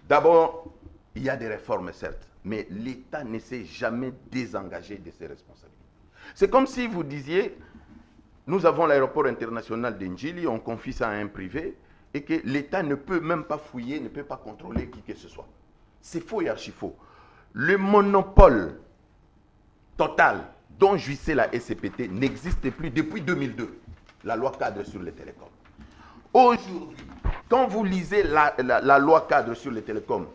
D'abord, il y a des réformes, certes, mais l'État ne s'est jamais désengagé de ses responsabilités. C'est comme si vous disiez, nous avons l'aéroport international d'Ndjili, on confie ça à un privé, et que l'État ne peut même pas fouiller, ne peut pas contrôler qui que ce soit. C'est faux et archi faux. Le monopole total dont jouissait la SCPT n'existe plus depuis 2002, la loi cadre sur les télécoms. Aujourd'hui, quand vous lisez la loi cadre sur les télécoms,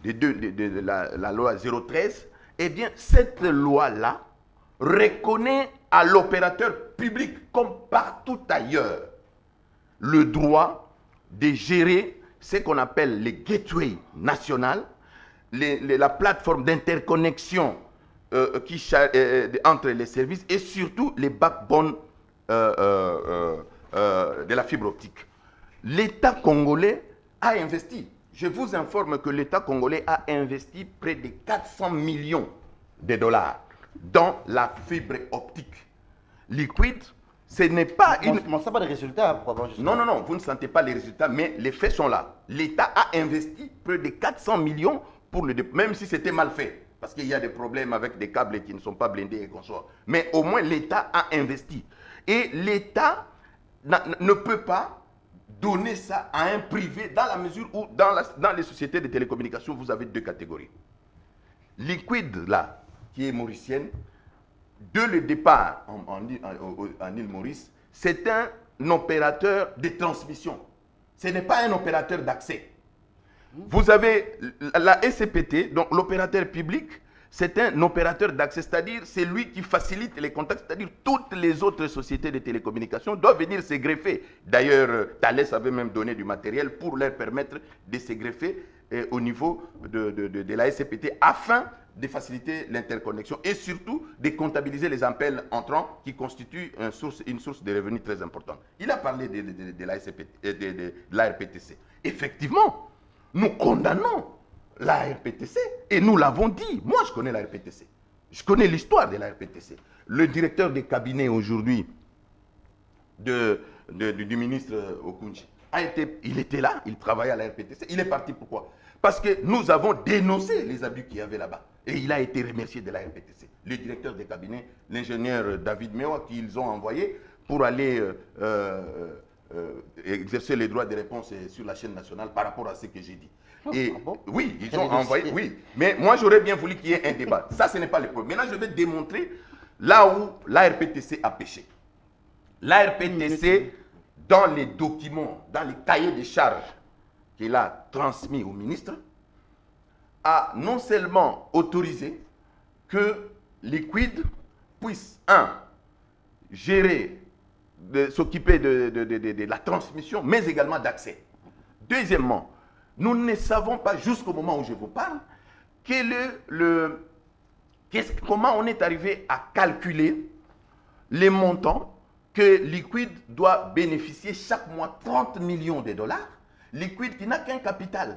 la loi 013, eh bien, cette loi-là reconnaît à l'opérateur public, comme partout ailleurs, le droit de gérer ce qu'on appelle les gateways nationaux, la plateforme d'interconnexion entre les services et surtout les backbones de la fibre optique. L'État congolais a investi. Je vous informe que l'État congolais a investi près de 400 millions de dollars dans la fibre optique. Liquid, ce n'est pas une... On ne sent pas les résultats, probablement. Non, vous ne sentez pas les résultats, mais les faits sont là. L'État a investi près de 400 millions pour le dépôt, même si c'était mal fait, parce qu'il y a des problèmes avec des câbles qui ne sont pas blindés et consorts. Mais au moins, l'État a investi. Et l'État ne peut pas donner ça à un privé dans la mesure où, dans les sociétés de télécommunications, vous avez deux catégories. Liquid, là, qui est mauricienne, de le départ en île Maurice, c'est un opérateur de transmission. Ce n'est pas un opérateur d'accès. Vous avez la SCPT, donc l'opérateur public, c'est un opérateur d'accès, c'est-à-dire c'est lui qui facilite les contacts, c'est-à-dire toutes les autres sociétés de télécommunications doivent venir se greffer. D'ailleurs, Thales avait même donné du matériel pour leur permettre de se greffer au niveau de la SCPT afin de faciliter l'interconnexion et surtout de comptabiliser les appels entrants qui constituent une source de revenus très importante. Il a parlé de la RPTC. Effectivement, nous condamnons la RPTC et nous l'avons dit. Moi, je connais la RPTC. Je connais l'histoire de la RPTC. Le directeur des cabinets aujourd'hui du ministre Okunji, il était là, il travaillait à la RPTC. Il est parti pourquoi? Parce que nous avons dénoncé les abus qu'il y avait là-bas. Et il a été remercié de la RPTC. Le directeur des cabinets, l'ingénieur David Mewa, qu'ils ont envoyé pour aller exercer les droits de réponse sur la chaîne nationale par rapport à ce que j'ai dit. Et oui, ils ont envoyé, oui. Mais moi, j'aurais bien voulu qu'il y ait un débat. Ça, ce n'est pas le problème. Maintenant, je vais démontrer là où la RPTC a péché. La RPTC, dans les documents, dans les cahiers de charges qu'il a transmis au ministre, a non seulement autorisé que Liquid puisse, gérer, s'occuper de la transmission, mais également d'accès. Deuxièmement, nous ne savons pas jusqu'au moment où je vous parle comment on est arrivé à calculer les montants que Liquid doit bénéficier chaque mois 30 millions de dollars. Liquid qui n'a qu'un capital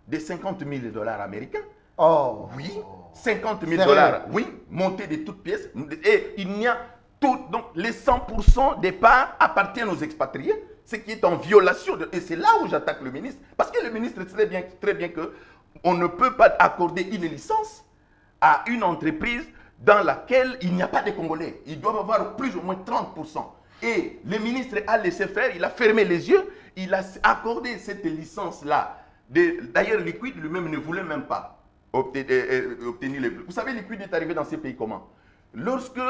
de 50 000 dollars américains. Oh. Oui, 50 000 dollars, oui, monté de toutes pièces. Et il n'y a tout, donc les 100% des parts appartiennent aux expatriés, ce qui est en violation. Et c'est là où j'attaque le ministre. Parce que le ministre sait très bien qu'on ne peut pas accorder une licence à une entreprise dans laquelle il n'y a pas de Congolais. Ils doivent avoir plus ou moins 30%. Et le ministre a laissé faire, il a fermé les yeux, il a accordé cette licence-là. D'ailleurs, Liquid lui-même ne voulait même pas obtenir les... Vous savez, Liquid est arrivé dans ces pays comment? Lorsque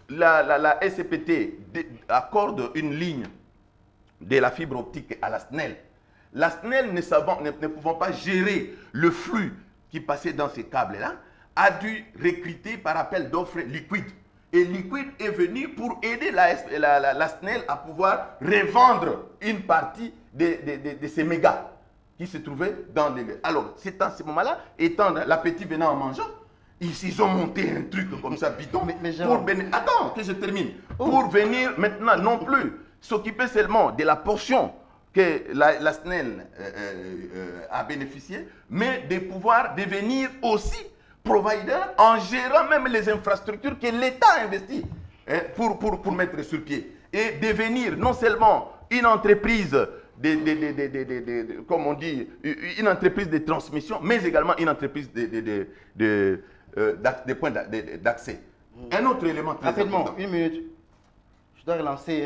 la SCPT accorde une ligne de la fibre optique à la SNEL, la SNEL ne pouvant pas gérer le flux qui passait dans ces câbles-là, a dû recruter par appel d'offres Liquid. Et Liquid est venu pour aider la SNEL à pouvoir revendre une partie de ces mégas qui se trouvaient dans les... Alors, c'est à ce moment-là, étant l'appétit venant en mangeant, ils ont monté un truc comme ça, bidon, attends que je termine. Pour venir maintenant non plus s'occuper seulement de la portion que la SNEL a bénéficié, mais de pouvoir devenir aussi provider en gérant même les infrastructures que l'État a investies pour mettre sur pied. Et devenir non seulement une entreprise comme on dit, une entreprise de transmission, mais également une entreprise de points d'accès. Un autre élément très Rapidement, important. une minute. Je dois relancer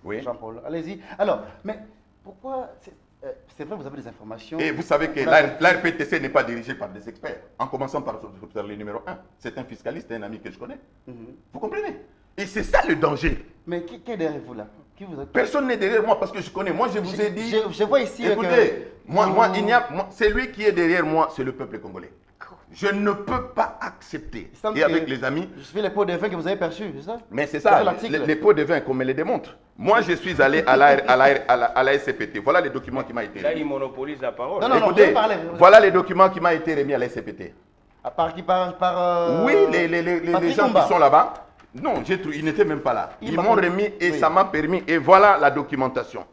Oui. Jean-Paul. Allez-y. Alors, mais pourquoi c'est vrai, vous avez des informations. Et vous savez que l'ARPTC n'est pas dirigée par des experts, en commençant par le numéro 1. C'est un fiscaliste, un ami que je connais. Vous comprenez? Et c'est ça le danger. Mais qui est derrière vous là? Personne n'est derrière moi parce que je connais. Moi, je vous ai dit. Je vois ici. Écoutez, c'est lui qui est derrière moi, c'est le peuple congolais. Je ne peux pas accepter. Et avec les amis. Je suis les pots de vin que vous avez perçus, c'est ça? Mais c'est ça, les pots de vin, qu'on me les démontre. Moi, je suis allé à la SCPT. Voilà les documents qui m'ont été remis. Là, il monopolise la parole. Non, écoutez, voilà les documents qui m'ont été remis à la SCPT. Par qui? Oui, les gens qui sont là-bas. Non, ils n'étaient même pas là. Ils m'ont remis et ça m'a permis. Et voilà la documentation.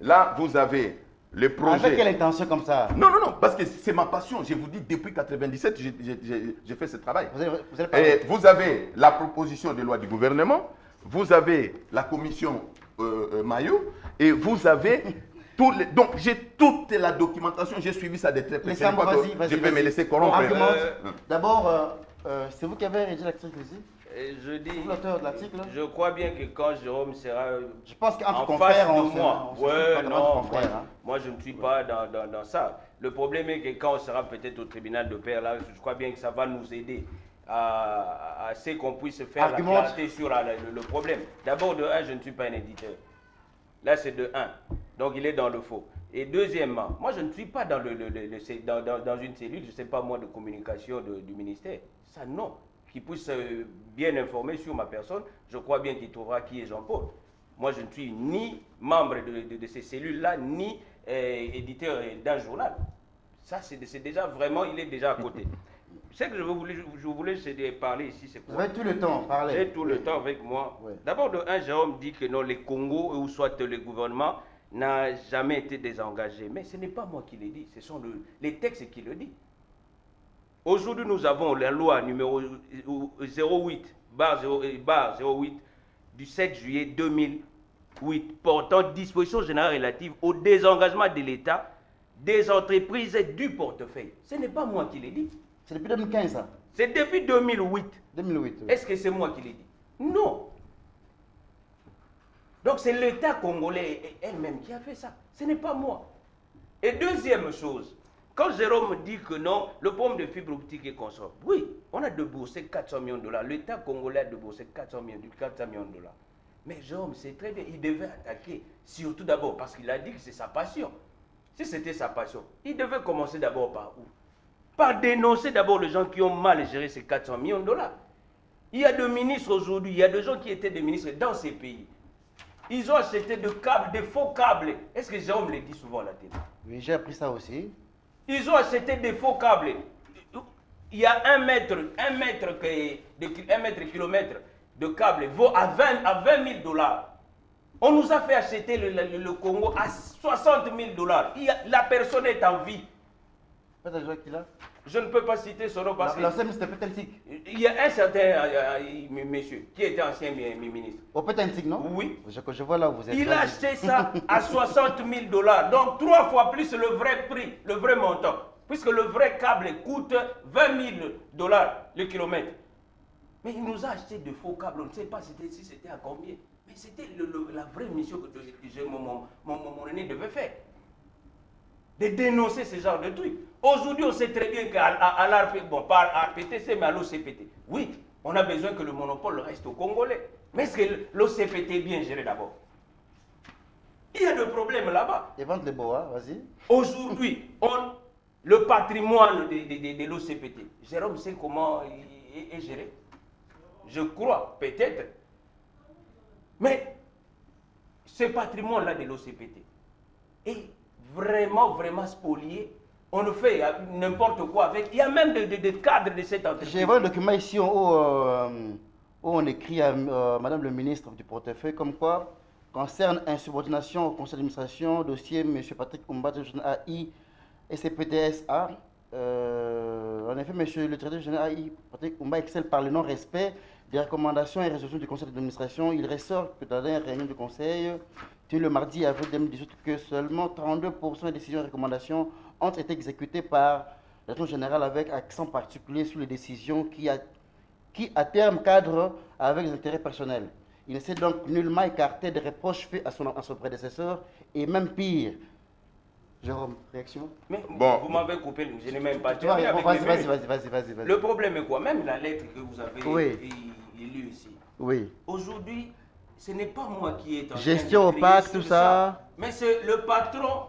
Là, vous avez le projet. Avec quelle intention comme ça? Non, parce que c'est ma passion. Je vous dis, depuis 1997, j'ai fait ce travail. Vous avez la proposition de loi du gouvernement, vous avez la commission Maillot, et vous avez donc j'ai toute la documentation, j'ai suivi ça de très près. Je peux me laisser corrompre. D'abord, c'est vous qui avez rédigé l'article ici? Je dis, l'auteur de l'article. Je crois bien que quand Jérôme sera je pense qu'entre en confrères, face de moi, hein. Moi je ne suis pas dans ça. Le problème est que quand on sera peut-être au tribunal de paix, là, je crois bien que ça va nous aider à ce qu'on puisse faire la clarté sur le problème. D'abord, de un, je ne suis pas un éditeur. Là, c'est de un. Donc, il est dans le faux. Et deuxièmement, moi, je ne suis pas dans une cellule, je ne sais pas moi, de communication du ministère. Ça, non. Qui puisse bien informer sur ma personne, je crois bien qu'il trouvera qui est Jean-Paul. Moi, je ne suis ni membre de ces cellules-là, ni éditeur d'un journal. Ça, c'est déjà vraiment, il est déjà à côté. Ce que je voulais parler ici, c'est quoi? Vous avez tout le temps, parlez. J'ai tout le temps avec moi. Oui. D'abord, de un, Jérôme dit que non, les Congo, ou soit le gouvernement, n'a jamais été désengagé. Mais ce n'est pas moi qui l'ai dit, ce sont les textes qui le disent. Aujourd'hui, nous avons la loi numéro 08/08 du 7 juillet 2008 portant dispositions générales relatives au désengagement de l'État, des entreprises et du portefeuille. Ce n'est pas moi qui l'ai dit. C'est depuis 2015 ça? C'est depuis 2008. 2008. Oui. Est-ce que c'est moi qui l'ai dit? Non. Donc c'est l'État congolais elle-même qui a fait ça. Ce n'est pas moi. Et deuxième chose, quand Jérôme dit que non, le problème de fibre optique est consort. Oui, on a déboursé 400 millions de dollars. L'État congolais a déboursé 400 millions de dollars. Mais Jérôme, c'est très bien. Il devait attaquer, surtout d'abord, parce qu'il a dit que c'est sa passion. Si c'était sa passion, il devait commencer d'abord par où? Par dénoncer d'abord les gens qui ont mal géré ces 400 millions de dollars. Il y a des ministres aujourd'hui, il y a des gens qui étaient des ministres dans ces pays. Ils ont acheté des câbles, des faux câbles. Est-ce que Jérôme le dit souvent à la télé? Oui, j'ai appris ça aussi. Ils ont acheté des faux câbles. Il y a un mètre kilomètre de câble vaut à 20 000 dollars. On nous a fait acheter le Congo à 60 000 dollars. La personne est en vie. Je ne peux pas citer son nom parce que... Il y a un certain monsieur qui était ancien ministre. Au Pétentique, non? Oui. Je vois là où vous êtes. Il a acheté ça à 60 000 dollars. Donc 3 fois plus le vrai prix, le vrai montant. Puisque le vrai câble coûte 20 000 dollars le kilomètre. Mais il nous a acheté de faux câbles. On ne sait pas si c'était à combien. Mais c'était la vraie mission que mon aîné devait faire. De dénoncer ce genre de trucs. Aujourd'hui, on sait très bien qu'à l'ARPT, bon, pas à l'ARPTC, mais à l'OCPT, oui, on a besoin que le monopole reste aux Congolais. Mais est-ce que l'OCPT est bien géré d'abord? Il y a des problèmes là-bas. Et vente les bois, vas-y. Aujourd'hui, le patrimoine de l'OCPT, Jérôme sait comment il est géré. Je crois, peut-être. Mais ce patrimoine-là de l'OCPT est vraiment spolié. On ne fait n'importe quoi avec. Il y a même des cadres de cette entreprise. J'ai vu un document ici où on écrit à Madame le ministre du portefeuille comme quoi concerne insubordination au conseil d'administration, dossier M. Patrick Oumba, AI et CPTSA. En effet, M. le directeur général AI, Patrick Oumba, excelle par le non-respect des recommandations et résolutions du conseil d'administration, il ressort que dans la dernière réunion du conseil, tenue le mardi avril 2018, que seulement 32% des décisions et recommandations ont été exécutées par la direction générale avec accent particulier sur les décisions qui à terme cadrent avec les intérêts personnels. Il ne s'est donc nullement écarté des reproches faits à son prédécesseur et même pire. Jérôme, réaction? Mais bon, vous m'avez coupé, je n'ai même pas terminé avec vas-y. Le problème est quoi? Même la lettre que vous avez lue ici. Oui. Aujourd'hui, ce n'est pas moi qui est en gestion opaque, tout ça. Mais c'est le patron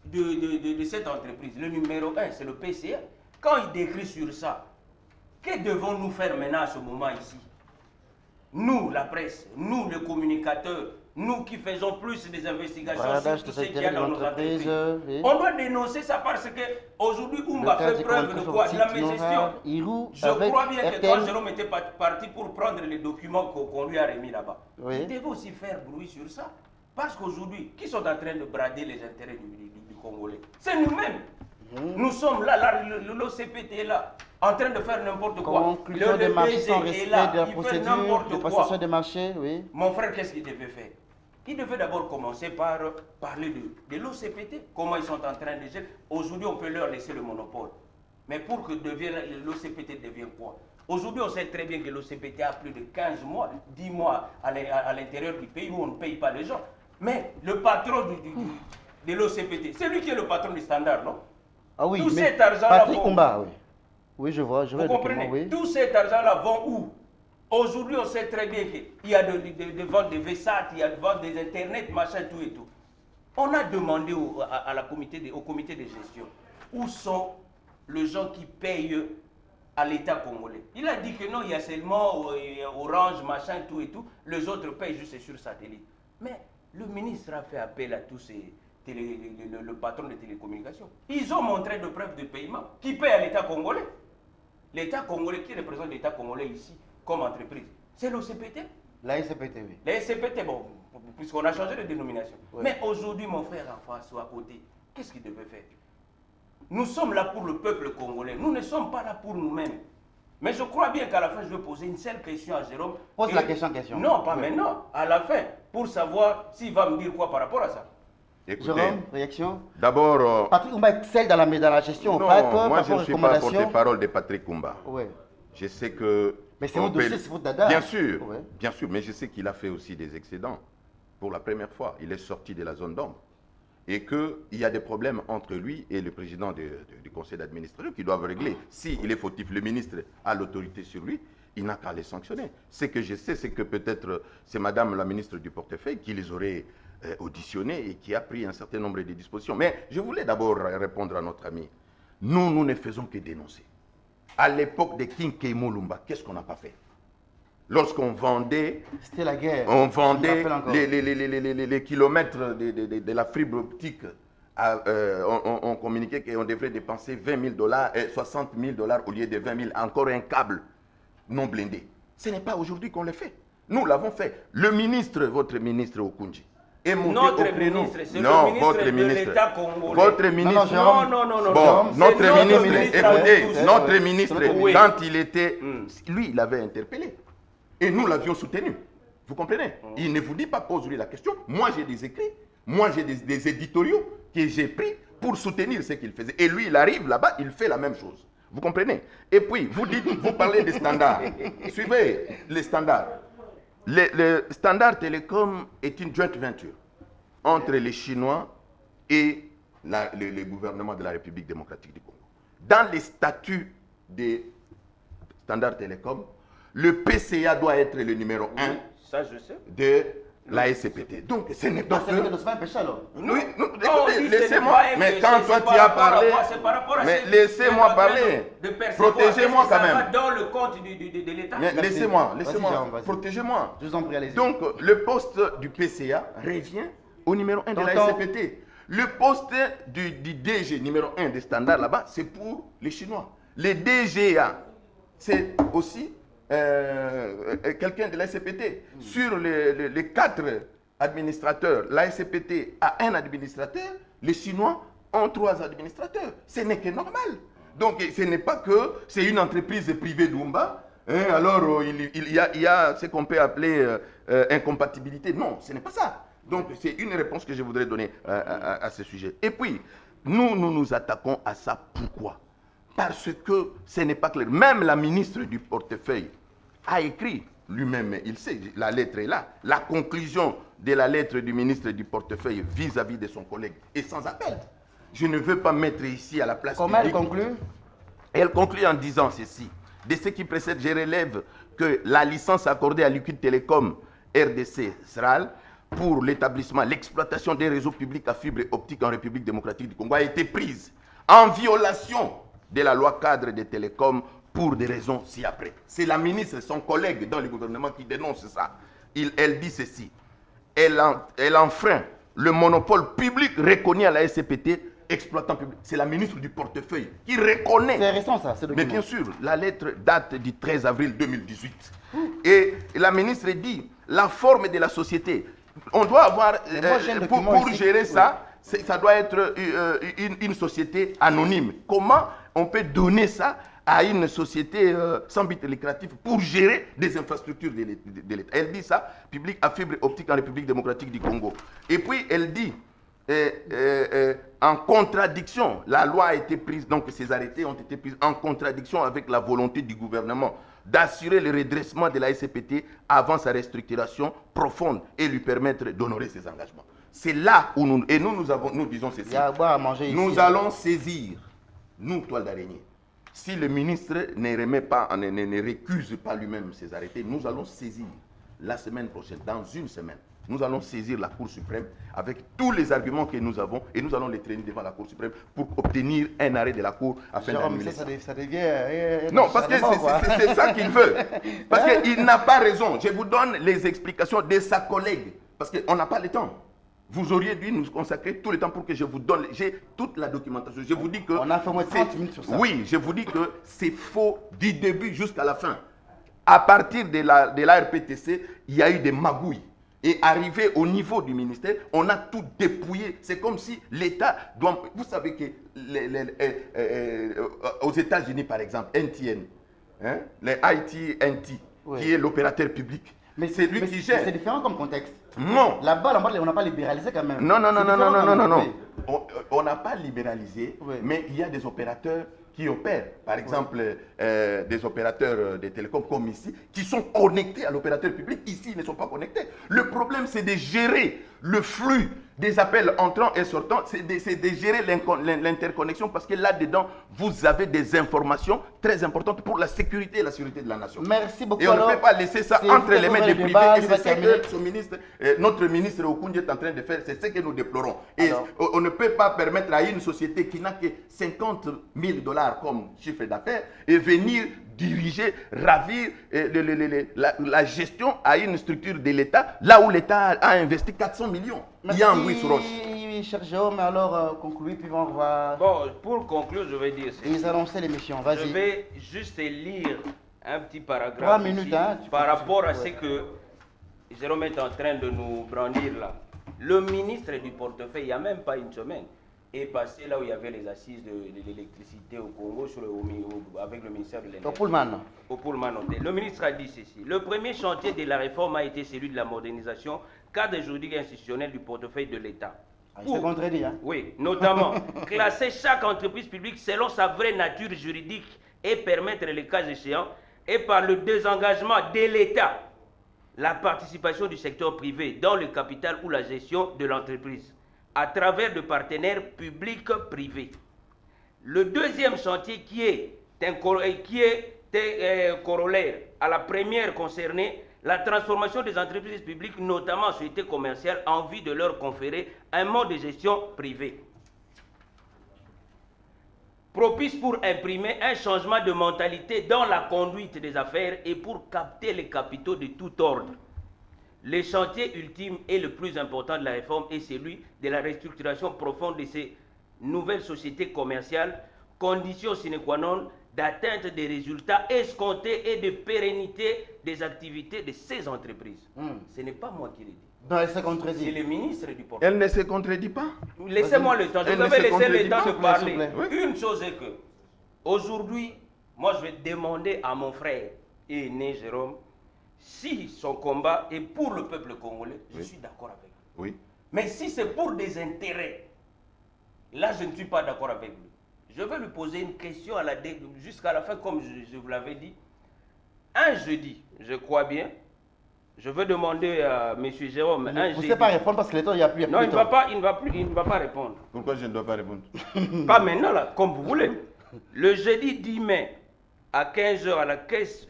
de cette entreprise, le numéro 1, c'est le PCA. Quand il décrit sur ça, que devons-nous faire maintenant à ce moment ici? Nous, la presse, nous, les communicateurs, nous qui faisons plus des investigations sur tout ce qu'il y a dans nos entreprises. On doit dénoncer ça parce qu'aujourd'hui, Oumba fait preuve de quoi? De la mégestion. Je crois bien que quand Jérôme était parti pour prendre les documents qu'on lui a remis là-bas, il devait aussi faire bruit sur ça. Parce qu'aujourd'hui, qui sont en train de brader les intérêts du Congolais? C'est nous-mêmes. Nous sommes là, l'OCPT est là, en train de faire n'importe quoi. Conclusion des marchés sans respect de la procédure de passation des marchés, oui. Mon frère, qu'est-ce qu'il devait faire? Il devait d'abord commencer par parler de l'OCPT, comment ils sont en train de gérer. Aujourd'hui, on peut leur laisser le monopole. Mais pour que l'OCPT devienne quoi? Aujourd'hui, on sait très bien que l'OCPT a plus de 15 mois, 10 mois à l'intérieur du pays où on ne paye pas les gens. Mais le patron de l'OCPT, c'est lui qui est le patron du Standard, non? Ah oui, tout mais cet argent-là Patrick Oumba, oui. Oui, je vois. Vous comprenez? Oui. Tout cet argent-là va où? Aujourd'hui, on sait très bien qu'il y a des ventes de VSAT, il y a des ventes des Internet, machin, tout et tout. On a demandé au comité de gestion où sont les gens qui payent à l'État congolais. Il a dit que non, il y a seulement Orange, machin, tout et tout. Les autres payent juste sur satellite. Mais le ministre a fait appel à tous ces... le patron de télécommunications. Ils ont montré de preuves de paiement qui paye à l'État congolais. L'État congolais, qui représente l'État congolais ici comme entreprise, c'est l'OCPT. La SCPT, oui. La SCPT, bon, puisqu'on a changé de dénomination. Oui. Mais aujourd'hui, mon frère en face ou à côté, qu'est-ce qu'il devait faire? Nous sommes là pour le peuple congolais. Nous ne sommes pas là pour nous-mêmes. Mais je crois bien qu'à la fin, je vais poser une seule question à Jérôme. Pose la question. Non, pas maintenant. À la fin, pour savoir s'il va me dire quoi par rapport à ça. Écoutez, Jérôme, réaction? D'abord... Patrick Oumba excelle dans la gestion. Non, moi je ne suis pas porte-parole de Patrick Oumba. Oui. Je sais que... Mais c'est votre dossier, c'est votre dada. Bien sûr, mais je sais qu'il a fait aussi des excédents. Pour la première fois, il est sorti de la zone d'ombre. Et qu'il y a des problèmes entre lui et le président du conseil d'administration qui doivent régler. S'il est fautif, le ministre a l'autorité sur lui, il n'a qu'à les sanctionner. Ce que je sais, c'est que peut-être c'est madame la ministre du portefeuille qui les aurait auditionnés et qui a pris un certain nombre de dispositions. Mais je voulais d'abord répondre à notre ami. Nous ne faisons que dénoncer. À l'époque de King Keimo Lumba, qu'est-ce qu'on n'a pas fait? Lorsqu'on vendait... C'était la guerre. On vendait les kilomètres de la fibre optique. On communiquait qu'on devrait dépenser $20 et $60 000 au lieu de 20 000. Encore un câble non blindé. Ce n'est pas aujourd'hui qu'on le fait. Nous l'avons fait. Le ministre, votre ministre Okunji, est monté notre au créneau. Ministre, c'est le ministre de l'État congolais. Votre ministre. Non. Bon, notre ministre, écoutez, notre ministre, quand il était, lui, il avait interpellé. Et nous l'avions soutenu. Vous comprenez? Il ne vous dit pas, pose-lui la question. Moi, j'ai des écrits. Moi, j'ai des éditoriaux que j'ai pris pour soutenir ce qu'il faisait. Et lui, il arrive là-bas, il fait la même chose. Vous comprenez? Et puis, vous parlez des standards. Suivez les standards. Le Standard Télécom est une joint venture entre les Chinois et le gouvernement de la République démocratique du Congo. Dans les statuts des Standard Télécom, le PCA doit être le numéro 1 ça, je sais. de la SCPT. Donc, ce n'est pas que... C'est pas un péché alors. Oui, écoutez, laissez-moi. Mais quand toi tu as parlé... Mais laissez-moi parler. Protégez-moi quand même. Dans le compte de l'État. Laissez-moi. Protégez-moi. Je vous en prie, allez-y. Donc, le poste du PCA revient au numéro 1 de la SCPT. Le poste du DG numéro 1 des standards là-bas, c'est pour les Chinois. Les DGA, c'est aussi quelqu'un de la SCPT. Sur les 4 administrateurs, la SCPT a un administrateur, les Chinois ont 3 administrateurs. Ce n'est que normal. Donc ce n'est pas que c'est une entreprise privée d'Oumba hein, alors il y a ce qu'on peut appeler incompatibilité. Non, ce n'est pas ça. Donc c'est une réponse que je voudrais donner à ce sujet. Et puis, nous attaquons à ça. Pourquoi? Parce que ce n'est pas clair. Même la ministre du portefeuille a écrit lui-même, il sait, la lettre est là. La conclusion de la lettre du ministre du portefeuille vis-à-vis de son collègue est sans appel. Je ne veux pas mettre ici à la place publique. Comment elle conclut? Elle conclut en disant ceci. De ce qui précède, je relève que la licence accordée à Liquid Télécom RDC SRAL pour l'établissement, l'exploitation des réseaux publics à fibre optique en République démocratique du Congo a été prise en violation de la loi cadre des télécoms pour des raisons ci-après. C'est la ministre, son collègue dans le gouvernement qui dénonce ça. Elle dit ceci. Elle enfreint le monopole public reconnu à la SCPT exploitant public. C'est la ministre du portefeuille qui reconnaît. C'est récent ça, ce document. Mais bien sûr, la lettre date du 13 avril 2018. Et la ministre dit, la forme de la société, on doit avoir, pour gérer ça, ça doit être une société anonyme. Comment on peut donner ça à une société sans but lucratif pour gérer des infrastructures de l'État? Elle dit ça, public à fibre optique en République démocratique du Congo. Et puis elle dit, en contradiction, la loi a été prise, donc ces arrêtés ont été pris en contradiction avec la volonté du gouvernement d'assurer le redressement de la SCPT avant sa restructuration profonde et lui permettre d'honorer ses engagements. C'est là où nous disons ceci. Nous allons saisir, nous, toile d'araignée. Si le ministre ne remet pas, ne récuse pas lui-même ses arrêtés, nous allons saisir la semaine prochaine, dans une semaine, nous allons saisir la Cour suprême avec tous les arguments que nous avons et nous allons les traîner devant la Cour suprême pour obtenir un arrêt de la Cour afin d'annuler ça. Ça devient... non, parce que c'est ça qu'il veut. Parce qu'il n'a pas raison. Je vous donne les explications de sa collègue. Parce qu'on n'a pas le temps. Vous auriez dû nous consacrer tout le temps pour que je vous donne. J'ai toute la documentation. Je vous dis que... On a fait au moins 30 minutes sur ça. Oui, je vous dis que c'est faux du début jusqu'à la fin. À partir de la RPTC, il y a eu des magouilles. Et arrivé au niveau du ministère, on a tout dépouillé. C'est comme si l'État doit... Vous savez que aux États-Unis, par exemple, NTN, hein, les AT&T, oui, qui est l'opérateur public, mais c'est lui qui gère. C'est différent comme contexte. Non. Là-bas, on n'a pas libéralisé quand même. Non. On n'a pas libéralisé, oui, mais il y a des opérateurs qui opèrent, par exemple, des opérateurs de télécom comme ici, qui sont connectés à l'opérateur public. Ici, ils ne sont pas connectés. Le problème, c'est de gérer le flux des appels entrants et sortants, c'est de gérer l'interconnexion, parce que là-dedans, vous avez des informations très importantes pour la sécurité et la sécurité de la nation. Merci beaucoup. Et on ne peut pas laisser ça entre les mains des privés. Et c'est ce que notre ministre Okundi est en train de faire, c'est ce que nous déplorons. Et on ne peut pas permettre à une société qui n'a que 50 000 $ comme chiffre d'affaires et venir diriger, ravir la gestion à une structure de l'État, là où l'État a investi 400 millions. Merci, cher Jérôme. Alors, concluez, puis on va... Bon, pour conclure, je vais dire... Ils annonçaient l'émission, vas-y. Je vais juste lire un petit paragraphe 3 minutes, ici, hein, par rapport à ce que Jérôme est en train de nous brandir là. Le ministre du portefeuille, il n'y a même pas une semaine, est passé là où il y avait les assises de l'électricité au Congo avec le ministère de l'Énergie. Au Pullman. Le ministre a dit ceci. Le premier chantier de la réforme a été celui de la modernisation cadre juridique et institutionnel du portefeuille de l'État. C'est contredit, hein? Oui, notamment classer chaque entreprise publique selon sa vraie nature juridique et permettre, les cas échéants, et par le désengagement de l'État, la participation du secteur privé dans le capital ou la gestion de l'entreprise, à travers de partenaires publics-privés. Le deuxième chantier qui est corollaire à la première concernée, la transformation des entreprises publiques, notamment en sociétés commerciales, en vue de leur conférer un mode de gestion privé, propice pour imprimer un changement de mentalité dans la conduite des affaires et pour capter les capitaux de tout ordre. Le chantier ultime et le plus important de la réforme est celui de la restructuration profonde de ces nouvelles sociétés commerciales, condition sine qua non d'atteinte des résultats escomptés et de pérennité des activités de ces entreprises. Ce n'est pas moi qui l'ai dit. Non, elle se contredit. C'est le ministre du portefeuille. Elle ne se contredit pas. Laissez-moi le temps. Je vous avais laissé le temps de parler. Une chose est que, aujourd'hui, moi je vais demander à mon frère est né, Jérôme, si son combat est pour le peuple congolais, je suis d'accord avec lui. Oui. Mais si c'est pour des intérêts, là, je ne suis pas d'accord avec lui. Je vais lui poser une question jusqu'à la fin, comme je vous l'avais dit. Un jeudi, je crois bien, je veux demander à M. Jérôme, un jeudi... Vous ne savez pas répondre parce que le temps, il n'y a plus. Non, il ne va pas répondre. Pourquoi je ne dois pas répondre? Pas maintenant, là, comme vous voulez. Le jeudi 10 mai, à 15h, à la caisse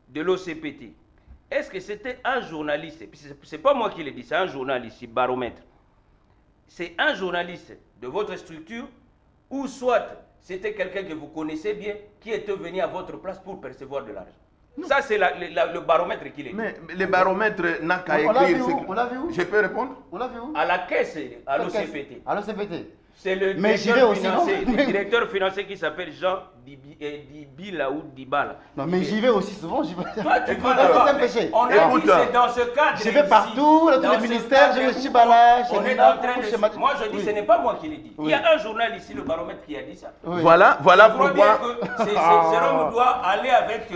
de l'OCPT, est-ce que c'était un journaliste, c'est pas moi qui l'ai dit, c'est un journaliste, c'est Baromètre, c'est un journaliste de votre structure, ou soit c'était quelqu'un que vous connaissez bien, qui était venu à votre place pour percevoir de l'argent? Ça, c'est le baromètre qui l'est dit. Mais le baromètre n'a qu'à écrire... On l'a vu où? Je peux répondre? On l'a vu où? À la caisse, à l'OCPT. À l'OCPT. C'est le directeur financier qui s'appelle Jean Dibila ou Dibala. Non, mais j'y vais aussi souvent. Toi, tu vas là-bas. On a dit c'est dans ce cadre. Je vais partout, dans tous les ministères, je vais chez Chibala, chez Nina. Moi, je dis, ce n'est pas moi qui l'ai dit. Il y a un journaliste ici, le baromètre, qui a dit ça. Voilà pourquoi... Jérôme doit aller avec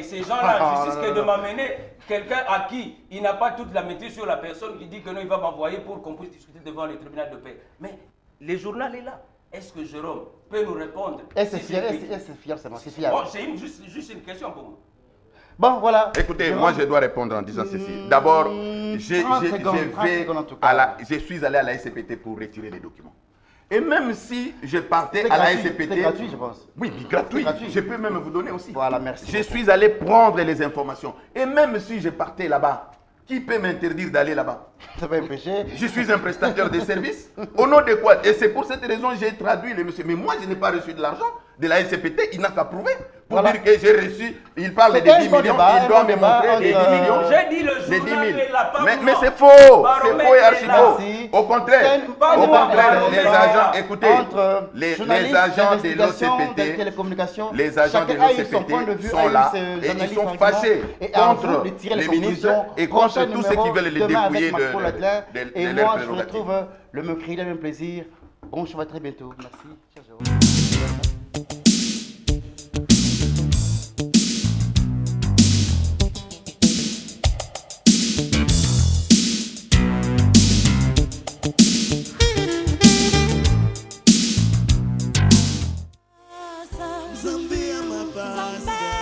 ces gens-là en justice que de m'amener quelqu'un à qui il n'a pas toute la maîtrise sur la personne qui dit que non, il va m'envoyer pour qu'on puisse discuter devant le tribunal de paix. Mais le journal est là. Est-ce que Jérôme peut nous répondre? C'est fiable, c'est fiable. Bon, c'est juste une question pour moi. Bon, voilà. Écoutez, moi je dois répondre en disant ceci. D'abord, je suis allé à la SCPT pour retirer les documents. Et même si je partais à la SCPT... C'est gratuit, je pense. Oui, gratuit. Je peux même vous donner aussi. Voilà, merci. Je suis allé prendre les informations. Et même si je partais là-bas, qui peut m'interdire d'aller là-bas? C'est pas un péché. Je suis un prestataire de services. Au nom de quoi? Et c'est pour cette raison que j'ai traduit le monsieur. Mais moi, je n'ai pas reçu de l'argent de la SCPT. Il n'a qu'à prouver. Pour dire que j'ai reçu. Il parle de 10 millions. Il doit me montrer les 10 millions. J'ai dit le journal ne l'a pas. Mais c'est faux. C'est faux et archi faux. Au contraire. Les agents, écoutez, les agents de l'OCPT, les agents de l'OCPT sont là et ils sont fâchés contre les ministres et contre tous ceux qui veulent les dépouiller de leurs prérogatives. Et moi, je retrouve le mercredi, le même plaisir. Bon, je vais très bientôt. Merci. Cher Jérôme. Zambia mapasa